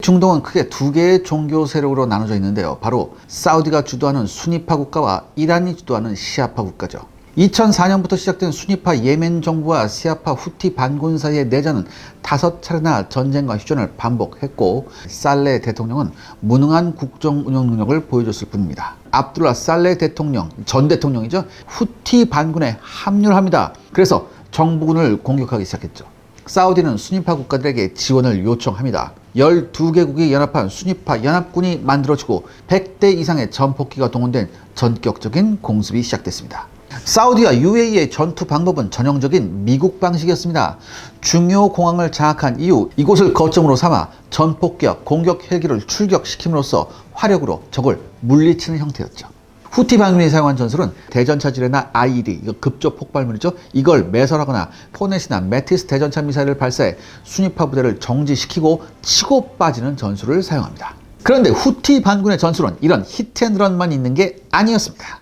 중동은 크게 두 개의 종교 세력으로 나눠져 있는데요. 바로 사우디가 주도하는 수니파 국가와 이란이 주도하는 시아파 국가죠. 2004년부터 시작된 수니파 예멘 정부와 시아파 후티 반군 사이의 내전은 5차례나 전쟁과 휴전을 반복했고, 살레 대통령은 무능한 국정 운영 능력을 보여줬을 뿐입니다. 압둘라 살레 대통령, 전 대통령이죠. 후티 반군에 합류를 합니다. 그래서 정부군을 공격하기 시작했죠. 사우디는 수니파 국가들에게 지원을 요청합니다. 12개국이 연합한 수니파 연합군이 만들어지고 100대 이상의 전폭기가 동원된 전격적인 공습이 시작됐습니다. 사우디와 UAE의 전투 방법은 전형적인 미국 방식이었습니다. 중요 공항을 장악한 이후 이곳을 거점으로 삼아 전폭기와 공격 헬기를 출격시킴으로써 화력으로 적을 물리치는 형태였죠. 후티 반군이 사용한 전술은 대전차 지뢰나 IED, 급조 폭발물이죠. 이걸 매설하거나 포넷이나 메티스 대전차 미사일을 발사해 수니파 부대를 정지시키고 치고 빠지는 전술을 사용합니다. 그런데 후티 반군의 전술은 이런 히트앤런만 있는 게 아니었습니다.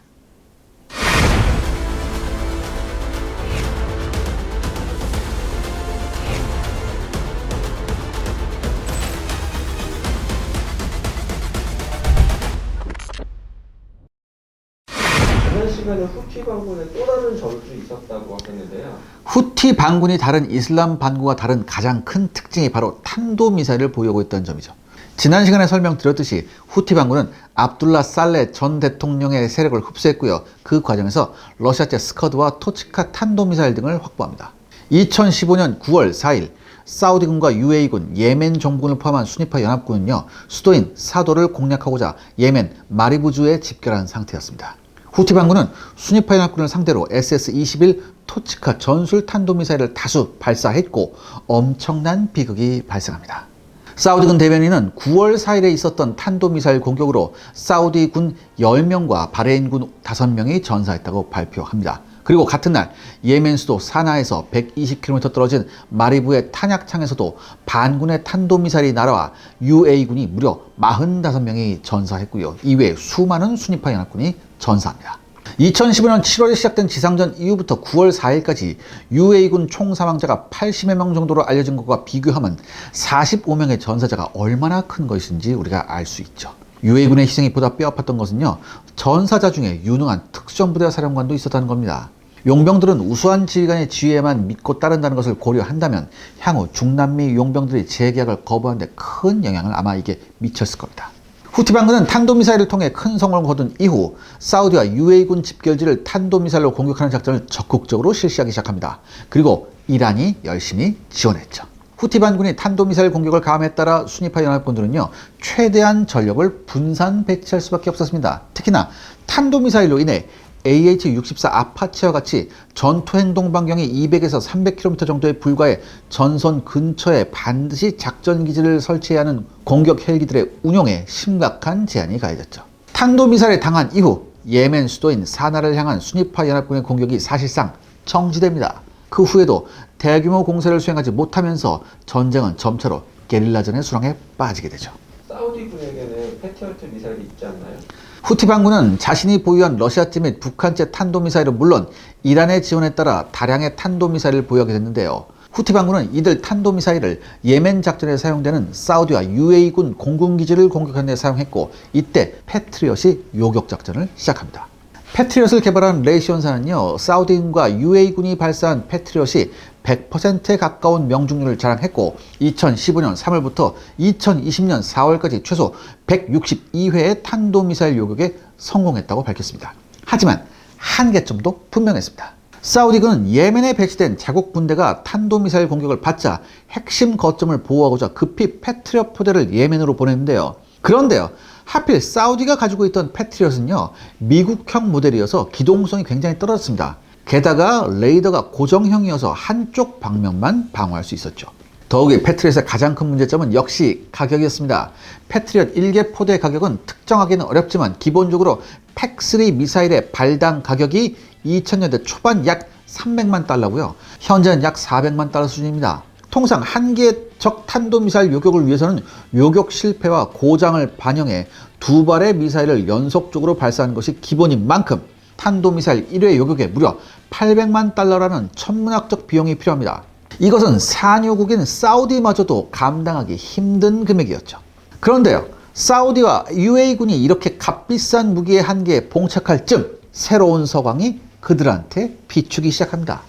지난 시간에 후티 반군의 또 다른 전술이 있었다고 하셨는데요. 후티 반군이 다른 이슬람 반군과 다른 가장 큰 특징이 바로 탄도미사일을 보유하고 있다는 점이죠. 지난 시간에 설명드렸듯이 후티 반군은 압둘라 살레 전 대통령의 세력을 흡수했고요. 그 과정에서 러시아제 스커드와 토치카 탄도미사일 등을 확보합니다. 2015년 9월 4일 사우디군과 UAE군, 예멘 정부군을 포함한 수니파 연합군은요, 수도인 사도를 공략하고자 예멘 마리부주에 집결한 상태였습니다. 후티 반군은 수니파 연합군을 상대로 SS-21 토치카 전술 탄도미사일을 다수 발사했고 엄청난 비극이 발생합니다. 사우디군 대변인은 9월 4일에 있었던 탄도미사일 공격으로 사우디군 10명과 바레인군 5명이 전사했다고 발표합니다. 그리고 같은 날 예멘 수도 사나에서 120km 떨어진 마리부의 탄약창에서도 반군의 탄도미사일이 날아와 UAE군이 무려 45명이 전사했고요. 이외에 수많은 수니파 연합군이 전사합니다. 2015년 7월에 시작된 지상전 이후부터 9월 4일까지 UAE군 총 사망자가 80여 명 정도로 알려진 것과 비교하면 45명의 전사자가 얼마나 큰 것인지 우리가 알 수 있죠. UAE군의 희생이 보다 뼈아팠던 것은요, 전사자 중에 유능한 특수전부대 사령관도 있었다는 겁니다. 용병들은 우수한 지휘관의 지휘에만 믿고 따른다는 것을 고려한다면 향후 중남미 용병들이 재계약을 거부하는 데 큰 영향을 아마 이게 미쳤을 겁니다. 후티 반군은 탄도미사일을 통해 큰 성공을 거둔 이후 사우디와 UAE군 집결지를 탄도미사일로 공격하는 작전을 적극적으로 실시하기 시작합니다. 그리고 이란이 열심히 지원했죠. 후티 반군이 탄도미사일 공격을 감에 따라 수니파 연합군들은요, 최대한 전력을 분산 배치할 수밖에 없었습니다. 특히나 탄도미사일로 인해 AH-64 아파치와 같이 전투 행동 반경이 200에서 300km 정도에 불과해 전선 근처에 반드시 작전 기지를 설치해야 하는 공격 헬기들의 운용에 심각한 제한이 가해졌죠. 탄도미사일에 당한 이후 예멘 수도인 사나를 향한 수니파 연합군의 공격이 사실상 정지됩니다. 그 후에도 대규모 공세를 수행하지 못하면서 전쟁은 점차로 게릴라전의 수렁에 빠지게 되죠. 사우디군에게는 패트리어트 미사일이 있지 않나요? 후티 반군은 자신이 보유한 러시아제 및 북한제 탄도미사일은 물론 이란의 지원에 따라 다량의 탄도미사일을 보유하게 됐는데요. 후티 반군은 이들 탄도미사일을 예멘 작전에 사용되는 사우디와 UAE군 공군기지를 공격하는 데 사용했고, 이때 패트리엇이 요격작전을 시작합니다. 패트리엇을 개발한 레이시온사는요, 사우디군과 UAE군이 발사한 패트리엇이 100%에 가까운 명중률을 자랑했고 2015년 3월부터 2020년 4월까지 최소 162회의 탄도미사일 요격에 성공했다고 밝혔습니다. 하지만 한계점도 분명했습니다. 사우디군은 예멘에 배치된 자국 군대가 탄도미사일 공격을 받자 핵심 거점을 보호하고자 급히 패트리엇 포대를 예멘으로 보냈는데요. 그런데요, 하필 사우디가 가지고 있던 패트리엇은요, 미국형 모델이어서 기동성이 굉장히 떨어졌습니다. 게다가 레이더가 고정형이어서 한쪽 방면만 방어할 수 있었죠. 더욱이 패트리엇의 가장 큰 문제점은 역시 가격이었습니다. 패트리엇 1개 포대의 가격은 특정하기는 어렵지만 기본적으로 팩3 미사일의 발당 가격이 2000년대 초반 약 300만 달러고요. 현재는 약 400만 달러 수준입니다. 통상 한 개의 적 탄도미사일 요격을 위해서는 요격 실패와 고장을 반영해 2발의 미사일을 연속적으로 발사하는 것이 기본인 만큼 탄도미사일 1회 요격에 무려 800만 달러라는 천문학적 비용이 필요합니다. 이것은 산유국인 사우디마저도 감당하기 힘든 금액이었죠. 그런데요, 사우디와 UAE군이 이렇게 값비싼 무기의 한계에 봉착할 즈음 새로운 서광이 그들한테 비추기 시작합니다.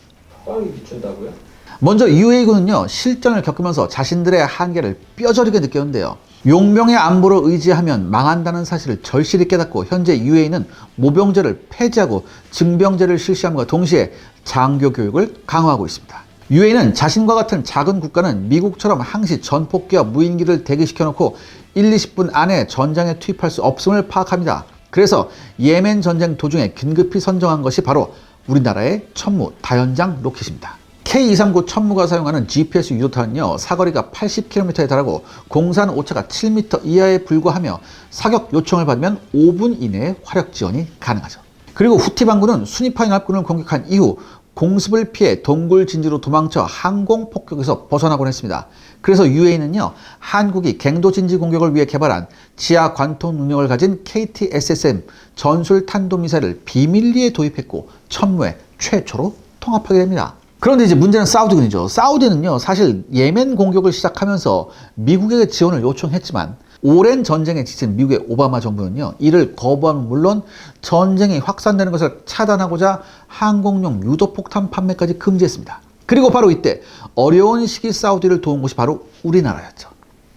서광이 비춘다고요? 먼저 UAE군은요, 실전을 겪으면서 자신들의 한계를 뼈저리게 느꼈는데요. 용병의 안보를 의지하면 망한다는 사실을 절실히 깨닫고 현재 UAE는 모병제를 폐지하고 징병제를 실시함과 동시에 장교 교육을 강화하고 있습니다. UAE는 자신과 같은 작은 국가는 미국처럼 항시 전폭기와 무인기를 대기시켜놓고 1, 20분 안에 전장에 투입할 수 없음을 파악합니다. 그래서 예멘 전쟁 도중에 긴급히 선정한 것이 바로 우리나라의 천무 다연장 로켓입니다. K239 천무가 사용하는 GPS 유도탄은요, 사거리가 80km에 달하고 공산 오차가 7m 이하에 불과하며 사격 요청을 받으면 5분 이내에 화력 지원이 가능하죠. 그리고 후티 반군은 순위파 연합군을 공격한 이후 공습을 피해 동굴 진지로 도망쳐 항공 폭격에서 벗어나곤 했습니다. 그래서 UAE는요, 한국이 갱도 진지 공격을 위해 개발한 지하 관통 능력을 가진 KT-SSM 전술 탄도미사일을 비밀리에 도입했고 천무에 최초로 통합하게 됩니다. 그런데 이제 문제는 사우디군이죠. 사우디는요, 사실 예멘 공격을 시작하면서 미국에게 지원을 요청했지만 오랜 전쟁에 지친 미국의 오바마 정부는요, 이를 거부하면 물론 전쟁이 확산되는 것을 차단하고자 항공용 유도폭탄 판매까지 금지했습니다. 그리고 바로 이때 어려운 시기 사우디를 도운 곳이 바로 우리나라였죠.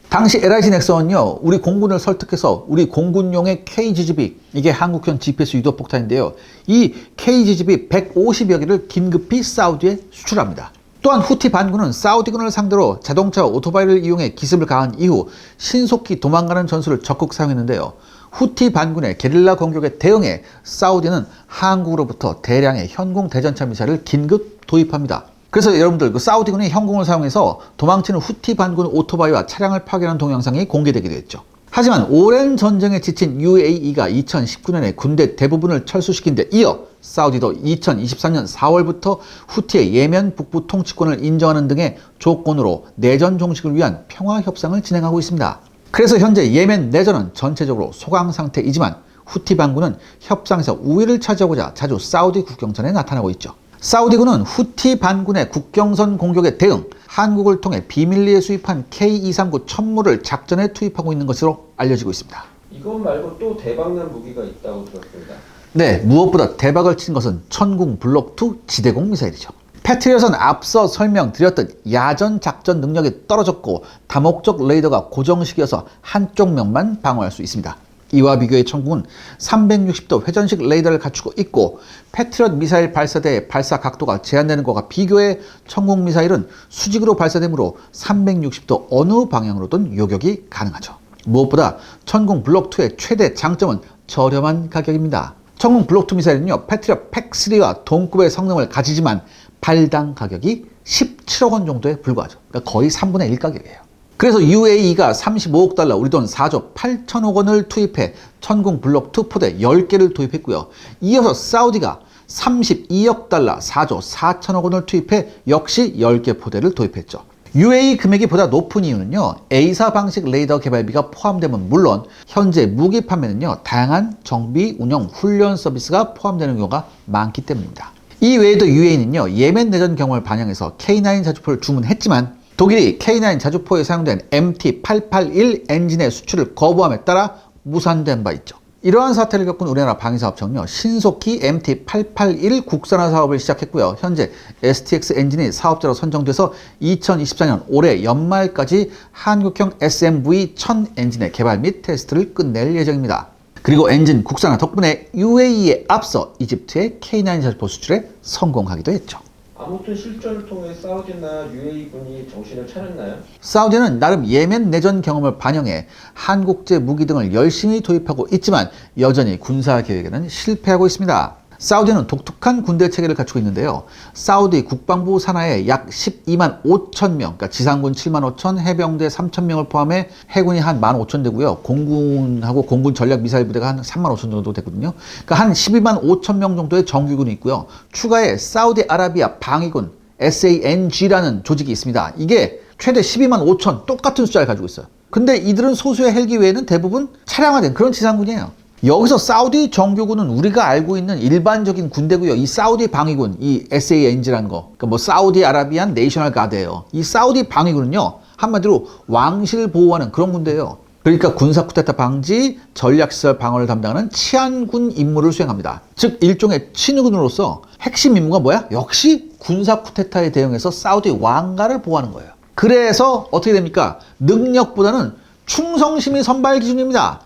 당시 LIG 넥슨은요, 우리 공군을 설득해서 우리 공군용의 KGGB, 이게 한국형 GPS 유도폭탄인데요, 이 KGGB 150여 개를 긴급히 사우디에 수출합니다. 또한 후티 반군은 사우디군을 상대로 자동차와 오토바이를 이용해 기습을 가한 이후 신속히 도망가는 전술을 적극 사용했는데요. 후티 반군의 게릴라 공격에 대응해 사우디는 한국으로부터 대량의 현공 대전차 미사일을 긴급 도입합니다. 그래서 여러분들, 그 사우디군이 현공을 사용해서 도망치는 후티 반군 오토바이와 차량을 파괴하는 동영상이 공개되기도 했죠. 하지만 오랜 전쟁에 지친 UAE가 2019년에 군대 대부분을 철수시킨 데 이어 사우디도 2023년 4월부터 후티의 예멘 북부 통치권을 인정하는 등의 조건으로 내전 종식을 위한 평화 협상을 진행하고 있습니다. 그래서 현재 예멘 내전은 전체적으로 소강 상태이지만 후티 반군은 협상에서 우위를 차지하고자 자주 사우디 국경선에 나타나고 있죠. 사우디군은 후티 반군의 국경선 공격에 대응, 한국을 통해 비밀리에 수입한 K239 천무를 작전에 투입하고 있는 것으로 알려지고 있습니다. 이것 말고 또 대박난 무기가 있다고 들었습니다. 네, 무엇보다 대박을 친 것은 천궁 블록2 지대공 미사일이죠. 패트리엇은 앞서 설명드렸듯 야전 작전 능력이 떨어졌고 다목적 레이더가 고정식이어서 한쪽 면만 방어할 수 있습니다. 이와 비교해 천궁은 360도 회전식 레이더를 갖추고 있고 패트리엇 미사일 발사대의 발사 각도가 제한되는 것과 비교해 천궁 미사일은 수직으로 발사되므로 360도 어느 방향으로든 요격이 가능하죠. 무엇보다 천궁 블록2의 최대 장점은 저렴한 가격입니다. 천궁 블록2 미사일은요, 패트리엇 팩3와 동급의 성능을 가지지만 발당 가격이 17억 원 정도에 불과하죠. 그러니까 거의 3분의 1 가격이에요. 그래서 UAE가 35억 달러, 우리 돈 4조 8천억 원을 투입해 천궁 블록2 포대 10개를 도입했고요. 이어서 사우디가 32억 달러, 4조 4천억 원을 투입해 역시 10개 포대를 도입했죠. UAE 금액이 보다 높은 이유는요, A사 방식 레이더 개발비가 포함되면 물론 현재 무기 판매는요, 다양한 정비, 운영, 훈련 서비스가 포함되는 경우가 많기 때문입니다. 이 외에도 UAE는요, 예멘 내전 경험을 반영해서 K9 자주포를 주문했지만 독일이 K9 자주포에 사용된 MT-881 엔진의 수출을 거부함에 따라 무산된 바 있죠. 이러한 사태를 겪은 우리나라 방위사업청은요, 신속히 MT-881 국산화 사업을 시작했고요. 현재 STX 엔진이 사업자로 선정돼서 2024년 올해 연말까지 한국형 SMV-1000 엔진의 개발 및 테스트를 끝낼 예정입니다. 그리고 엔진 국산화 덕분에 UAE에 앞서 이집트의 K9 자주포 수출에 성공하기도 했죠. 아무튼 실전을 통해 사우디나 UAE군이 정신을 차렸나요? 사우디는 나름 예멘 내전 경험을 반영해 한국제 무기 등을 열심히 도입하고 있지만 여전히 군사 계획에는 실패하고 있습니다. 사우디는 독특한 군대 체계를 갖추고 있는데요. 사우디 국방부 산하에 약 12만 5천 명, 그러니까 지상군 7만 5천, 해병대 3천 명을 포함해 해군이 한 1만 5천 대고요. 공군하고 공군 전략 미사일 부대가 한 3만 5천 정도 되거든요. 그러니까 한 12만 5천 명 정도의 정규군이 있고요. 추가에 사우디아라비아 방위군 SANG라는 조직이 있습니다. 이게 최대 12만 5천, 똑같은 숫자를 가지고 있어요. 근데 이들은 소수의 헬기 외에는 대부분 차량화된 그런 지상군이에요. 여기서 사우디 정규군은 우리가 알고 있는 일반적인 군대고요. 이 사우디 방위군, 이 SANG라는 거, 그러니까 뭐 사우디 아라비안 내셔널 가드예요. 이 사우디 방위군은요, 한마디로 왕실 보호하는 그런 군대예요. 그러니까 군사 쿠데타 방지, 전략시설 방어를 담당하는 치안군 임무를 수행합니다. 즉 일종의 친위군으로서 핵심 임무가 뭐야? 역시 군사 쿠데타에 대응해서 사우디 왕가를 보호하는 거예요. 그래서 어떻게 됩니까? 능력보다는 충성심이 선발 기준입니다.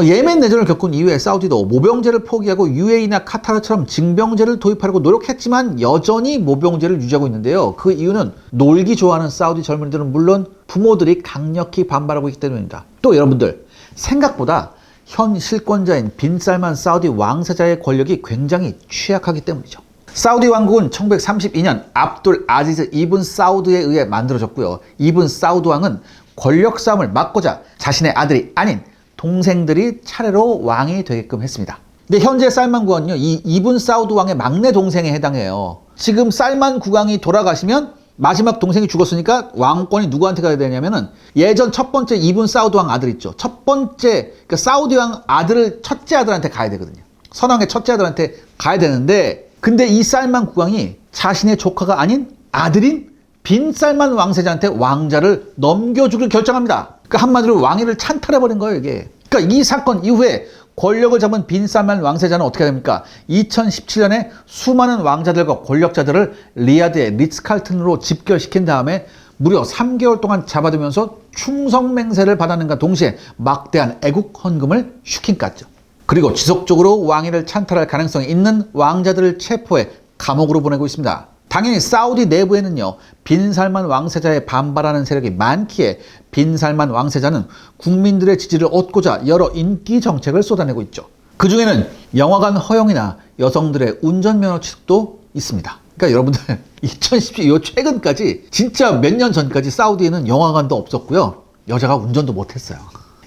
예멘 내전을 겪은 이후에 사우디도 모병제를 포기하고 UAE나 카타르처럼 징병제를 도입하려고 노력했지만 여전히 모병제를 유지하고 있는데요. 그 이유는 놀기 좋아하는 사우디 젊은이들은 물론 부모들이 강력히 반발하고 있기 때문입니다. 또 여러분들, 생각보다 현 실권자인 빈살만 사우디 왕세자의 권력이 굉장히 취약하기 때문이죠. 사우디 왕국은 1932년 압둘 아지즈 이븐 사우드에 의해 만들어졌고요. 이븐 사우드 왕은 권력 싸움을 막고자 자신의 아들이 아닌 동생들이 차례로 왕이 되게끔 했습니다. 근데 현재 살만 국왕은요, 이 이븐 사우드 왕의 막내 동생에 해당해요. 지금 살만 국왕이 돌아가시면 마지막 동생이 죽었으니까 왕권이 누구한테 가야 되냐면은 예전 첫 번째 이븐 사우드 왕 아들 있죠. 첫 번째, 그러니까 사우디 왕 아들을 첫째 아들한테 가야 되거든요. 선왕의 첫째 아들한테 가야 되는데, 근데 이 살만 국왕이 자신의 조카가 아닌 아들인 빈 살만 왕세자한테 왕자를 넘겨주기를 결정합니다. 그러니까 한마디로 왕위를 찬탈해버린 거예요, 이게. 그러니까 이 사건 이후에 권력을 잡은 빈 살만 왕세자는 어떻게 됩니까? 2017년에 수많은 왕자들과 권력자들을 리야드의 리츠칼튼으로 집결시킨 다음에 무려 3개월 동안 잡아두면서 충성맹세를 받았는가 동시에 막대한 애국 헌금을 슈킹 깠죠. 그리고 지속적으로 왕위를 찬탈할 가능성이 있는 왕자들을 체포해 감옥으로 보내고 있습니다. 당연히 사우디 내부에는요, 빈살만 왕세자에 반발하는 세력이 많기에 빈살만 왕세자는 국민들의 지지를 얻고자 여러 인기 정책을 쏟아내고 있죠. 그 중에는 영화관 허용이나 여성들의 운전면허 취득도 있습니다. 그러니까 여러분들 2017년 최근까지 진짜 몇 년 전까지 사우디에는 영화관도 없었고요, 여자가 운전도 못했어요.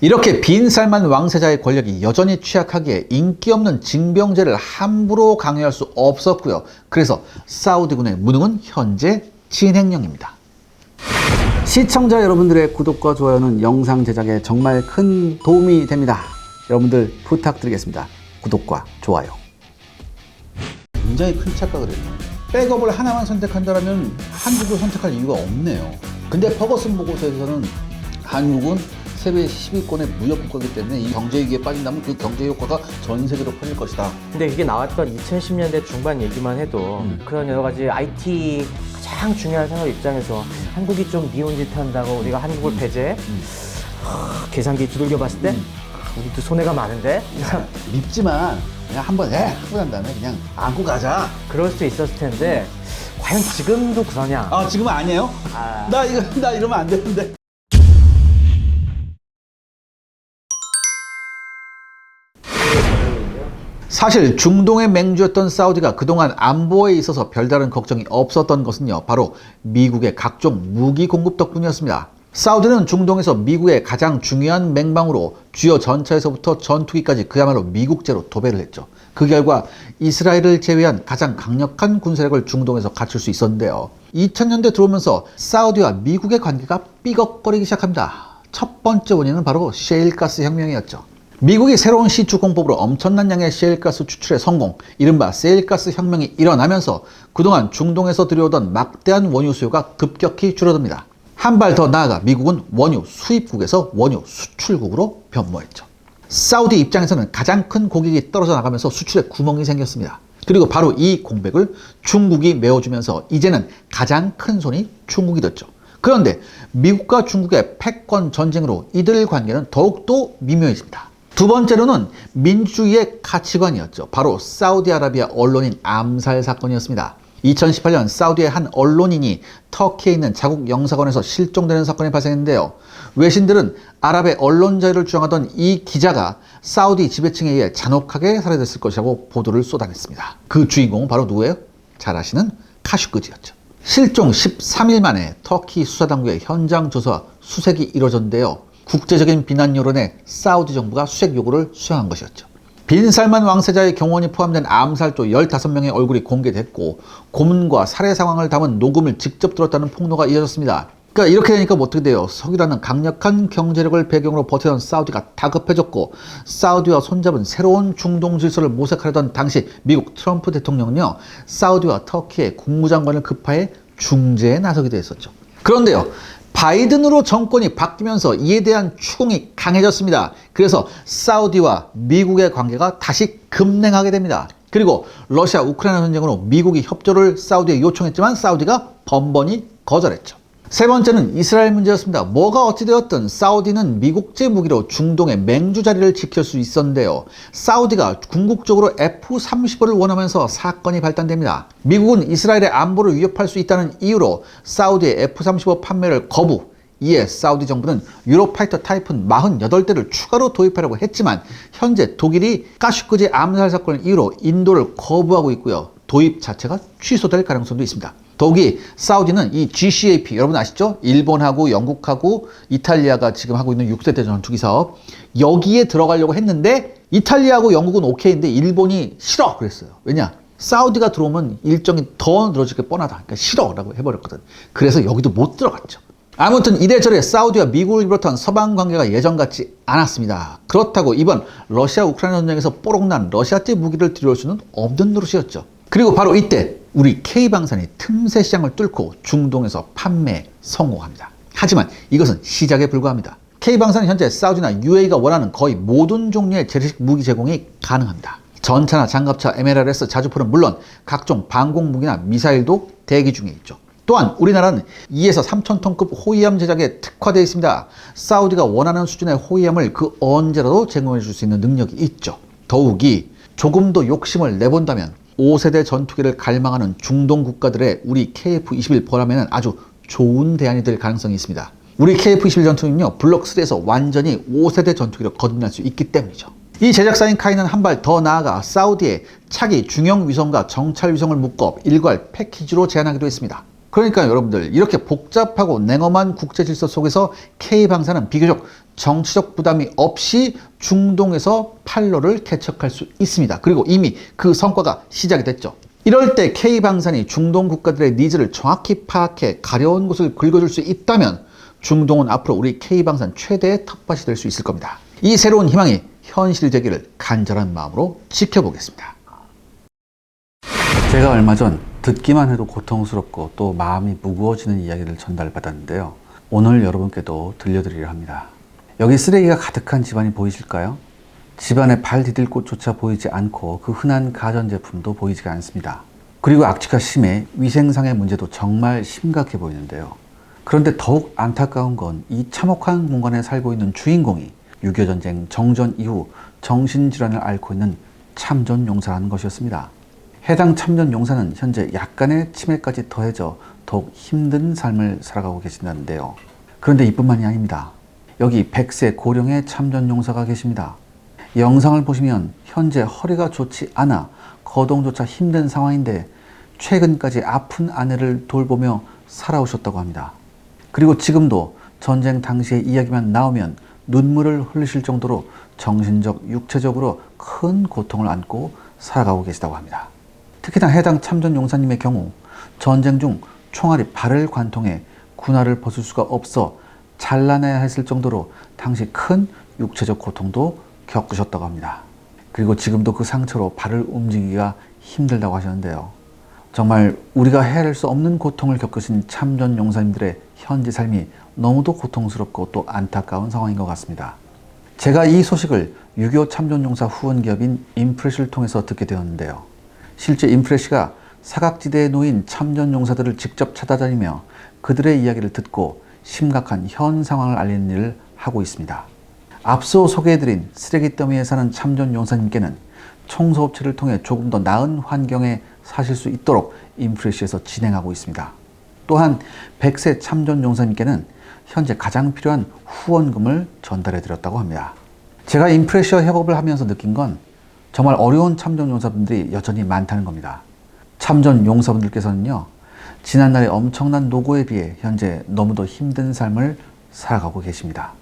이렇게 빈살만 왕세자의 권력이 여전히 취약하기에 인기 없는 징병제를 함부로 강요할 수 없었고요. 그래서 사우디군의 무능은 현재 진행형입니다. 시청자 여러분들의 구독과 좋아요는 영상 제작에 정말 큰 도움이 됩니다. 여러분들 부탁드리겠습니다. 구독과 좋아요. 굉장히 큰 착각을 해요. 백업을 하나만 선택한다면 한국을 선택할 이유가 없네요. 근데 퍼거슨 보고서에서는 한국은 세계 10위권의 무역 국가이기 때문에 이 경제 위기에 빠진다면 그 경제 효과가 전 세계로 퍼질 것이다. 근데 그게 나왔던 2010년대 중반 얘기만 해도 그런 여러 가지 IT 가장 중요한 산업 입장에서 한국이 좀 미운 짓 한다고 우리가 한국을 배제해? 계산기 두들겨 봤을 때 우리도 손해가 많은데? 밉지만 그냥 한번 하고 난 다음에 그냥 안고 가자. 그럴 수 있었을 텐데 과연 지금도 그러냐? 아, 지금은 아니에요? 나 이러면 안 되는데. 사실 중동의 맹주였던 사우디가 그동안 안보에 있어서 별다른 걱정이 없었던 것은요, 바로 미국의 각종 무기 공급 덕분이었습니다. 사우디는 중동에서 미국의 가장 중요한 맹방으로 주요 전차에서부터 전투기까지 그야말로 미국제로 도배를 했죠. 그 결과 이스라엘을 제외한 가장 강력한 군사력을 중동에서 갖출 수 있었는데요. 2000년대 들어오면서 사우디와 미국의 관계가 삐걱거리기 시작합니다. 첫 번째 원인은 바로 셰일가스 혁명이었죠. 미국이 새로운 시추 공법으로 엄청난 양의 셰일가스 추출에 성공, 이른바 셰일가스 혁명이 일어나면서 그동안 중동에서 들여오던 막대한 원유 수요가 급격히 줄어듭니다. 한 발 더 나아가 미국은 원유 수입국에서 원유 수출국으로 변모했죠. 사우디 입장에서는 가장 큰 고객이 떨어져 나가면서 수출에 구멍이 생겼습니다. 그리고 바로 이 공백을 중국이 메워주면서 이제는 가장 큰 손이 중국이 됐죠. 그런데 미국과 중국의 패권 전쟁으로 이들 관계는 더욱더 미묘해집니다. 두 번째로는 민주주의의 가치관이었죠. 바로 사우디아라비아 언론인 암살 사건이었습니다. 2018년 사우디의 한 언론인이 터키에 있는 자국 영사관에서 실종되는 사건이 발생했는데요. 외신들은 아랍의 언론 자유를 주장하던 이 기자가 사우디 지배층에 의해 잔혹하게 살해됐을 것이라고 보도를 쏟아냈습니다. 그 주인공은 바로 누구예요? 잘 아시는 카슈크지였죠. 실종 13일 만에 터키 수사당국의 현장 조사와 수색이 이뤄졌는데요. 국제적인 비난 여론에 사우디 정부가 수색 요구를 수행한 것이었죠. 빈살만 왕세자의 경호원이 포함된 암살조 15명의 얼굴이 공개됐고 고문과 살해 상황을 담은 녹음을 직접 들었다는 폭로가 이어졌습니다. 그러니까 이렇게 되니까 뭐 어떻게 돼요? 석유라는 강력한 경제력을 배경으로 버티던 사우디가 다급해졌고 사우디와 손잡은 새로운 중동 질서를 모색하려던 당시 미국 트럼프 대통령은요, 사우디와 터키의 국무장관을 급파해 중재에 나서기도 했었죠. 그런데요, 바이든으로 정권이 바뀌면서 이에 대한 추궁이 강해졌습니다. 그래서 사우디와 미국의 관계가 다시 급냉하게 됩니다. 그리고 러시아 우크라이나 전쟁으로 미국이 협조를 사우디에 요청했지만 사우디가 번번이 거절했죠. 세 번째는 이스라엘 문제였습니다. 뭐가 어찌되었든 사우디는 미국제 무기로 중동의 맹주 자리를 지킬 수 있었는데요. 사우디가 궁극적으로 F-35를 원하면서 사건이 발단됩니다. 미국은 이스라엘의 안보를 위협할 수 있다는 이유로 사우디의 F-35 판매를 거부. 이에 사우디 정부는 유로파이터 타이푼 48대를 추가로 도입하려고 했지만 현재 독일이 카슈크지 암살 사건을 이유로 인도를 거부하고 있고요. 도입 자체가 취소될 가능성도 있습니다. 더욱이 사우디는 이 GCAP 여러분 아시죠? 일본하고 영국하고 이탈리아가 지금 하고 있는 6세대 전투기 사업 여기에 들어가려고 했는데 이탈리아하고 영국은 오케이인데 일본이 싫어 그랬어요. 왜냐? 사우디가 들어오면 일정이 더 늘어질 게 뻔하다. 그러니까 싫어라고 해버렸거든. 그래서 여기도 못 들어갔죠. 아무튼 이래저래 사우디와 미국을 비롯한 서방 관계가 예전 같지 않았습니다. 그렇다고 이번 러시아 우크라이나 전쟁에서 뽀록난 러시아제 무기를 들여올 수는 없는 노릇이었죠. 그리고 바로 이때 우리 K방산이 틈새 시장을 뚫고 중동에서 판매에 성공합니다. 하지만 이것은 시작에 불과합니다. K방산은 현재 사우디나 UAE가 원하는 거의 모든 종류의 재래식 무기 제공이 가능합니다. 전차나 장갑차, MLRS, 자주포는 물론 각종 방공 무기나 미사일도 대기 중에 있죠. 또한 우리나라는 2에서 3,000톤급 호위함 제작에 특화되어 있습니다. 사우디가 원하는 수준의 호위함을 그 언제라도 제공해 줄 수 있는 능력이 있죠. 더욱이 조금 더 욕심을 내본다면 5세대 전투기를 갈망하는 중동 국가들의 우리 KF-21 보람에는 아주 좋은 대안이 될 가능성이 있습니다. 우리 KF-21 전투기는요, 블록 3에서 완전히 5세대 전투기로 거듭날 수 있기 때문이죠. 이 제작사인 카이는 한 발 더 나아가 사우디에 차기 중형 위성과 정찰 위성을 묶어 일괄 패키지로 제안하기도 했습니다. 그러니까 여러분들 이렇게 복잡하고 냉엄한 국제 질서 속에서 K방산은 비교적 정치적 부담이 없이 중동에서 판로를 개척할 수 있습니다. 그리고 이미 그 성과가 시작이 됐죠. 이럴 때 K방산이 중동 국가들의 니즈를 정확히 파악해 가려운 곳을 긁어줄 수 있다면 중동은 앞으로 우리 K방산 최대의 텃밭이 될 수 있을 겁니다. 이 새로운 희망이 현실이 되기를 간절한 마음으로 지켜보겠습니다. 제가 얼마 전 듣기만 해도 고통스럽고 또 마음이 무거워지는 이야기를 전달받았는데요. 오늘 여러분께도 들려드리려 합니다. 여기 쓰레기가 가득한 집안이 보이실까요? 집안에 발 디딜 곳조차 보이지 않고 그 흔한 가전제품도 보이지가 않습니다. 그리고 악취가 심해 위생상의 문제도 정말 심각해 보이는데요. 그런데 더욱 안타까운 건 이 참혹한 공간에 살고 있는 주인공이 6.25 전쟁 정전 이후 정신질환을 앓고 있는 참전용사라는 것이었습니다. 해당 참전용사는 현재 약간의 치매까지 더해져 더욱 힘든 삶을 살아가고 계신다는데요. 그런데 이뿐만이 아닙니다. 여기 100세 고령의 참전용사가 계십니다. 영상을 보시면 현재 허리가 좋지 않아 거동조차 힘든 상황인데 최근까지 아픈 아내를 돌보며 살아오셨다고 합니다. 그리고 지금도 전쟁 당시의 이야기만 나오면 눈물을 흘리실 정도로 정신적, 육체적으로 큰 고통을 안고 살아가고 계시다고 합니다. 특히나 해당 참전용사님의 경우 전쟁 중 총알이 발을 관통해 군화를 벗을 수가 없어 잘라내야 했을 정도로 당시 큰 육체적 고통도 겪으셨다고 합니다. 그리고 지금도 그 상처로 발을 움직이기가 힘들다고 하셨는데요. 정말 우리가 헤아릴 수 없는 고통을 겪으신 참전용사님들의 현재 삶이 너무도 고통스럽고 또 안타까운 상황인 것 같습니다. 제가 이 소식을 6.25 참전용사 후원기업인 인프레시를 통해서 듣게 되었는데요. 실제 인프레시가 사각지대에 놓인 참전용사들을 직접 찾아다니며 그들의 이야기를 듣고 심각한 현 상황을 알리는 일을 하고 있습니다. 앞서 소개해드린 쓰레기 더미에 사는 참전용사님께는 청소업체를 통해 조금 더 나은 환경에 사실 수 있도록 인프레시에서 진행하고 있습니다. 또한 100세 참전용사님께는 현재 가장 필요한 후원금을 전달해 드렸다고 합니다. 제가 인프레시와 협업을 하면서 느낀 건 정말 어려운 참전용사분들이 여전히 많다는 겁니다. 참전용사분들께서는요, 지난날의 엄청난 노고에 비해 현재 너무도 힘든 삶을 살아가고 계십니다.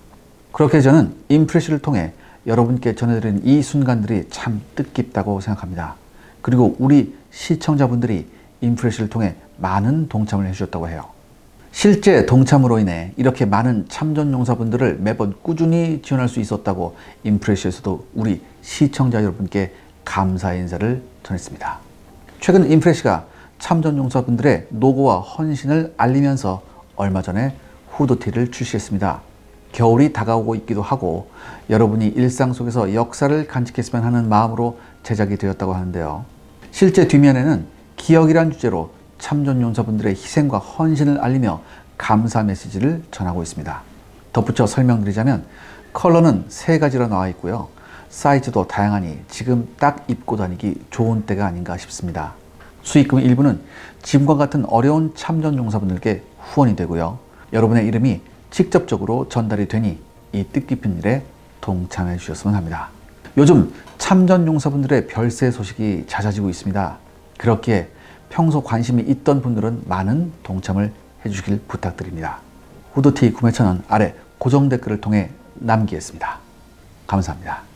그렇게 저는 인프레시를 통해 여러분께 전해드린 이 순간들이 참 뜻깊다고 생각합니다. 그리고 우리 시청자분들이 인프레시를 통해 많은 동참을 해주셨다고 해요. 실제 동참으로 인해 이렇게 많은 참전용사분들을 매번 꾸준히 지원할 수 있었다고 인프레시에서도 우리 시청자 여러분께 감사의 인사를 전했습니다. 최근 인프레시가 참전용사분들의 노고와 헌신을 알리면서 얼마 전에 후드티를 출시했습니다. 겨울이 다가오고 있기도 하고 여러분이 일상 속에서 역사를 간직했으면 하는 마음으로 제작이 되었다고 하는데요. 실제 뒷면에는 기억이란 주제로 참전 용사분들의 희생과 헌신을 알리며 감사 메시지를 전하고 있습니다. 덧붙여 설명드리자면 컬러는 3가지로 나와 있고요. 사이즈도 다양하니 지금 딱 입고 다니기 좋은 때가 아닌가 싶습니다. 수익금 일부는 지금과 같은 어려운 참전 용사분들께 후원이 되고요. 여러분의 이름이 직접적으로 전달이 되니 이 뜻깊은 일에 동참해 주셨으면 합니다. 요즘 참전 용사분들의 별세 소식이 잦아지고 있습니다. 그렇기에 평소 관심이 있던 분들은 많은 동참을 해주시길 부탁드립니다. 후드티 구매 천원 아래 고정 댓글을 통해 남기겠습니다. 감사합니다.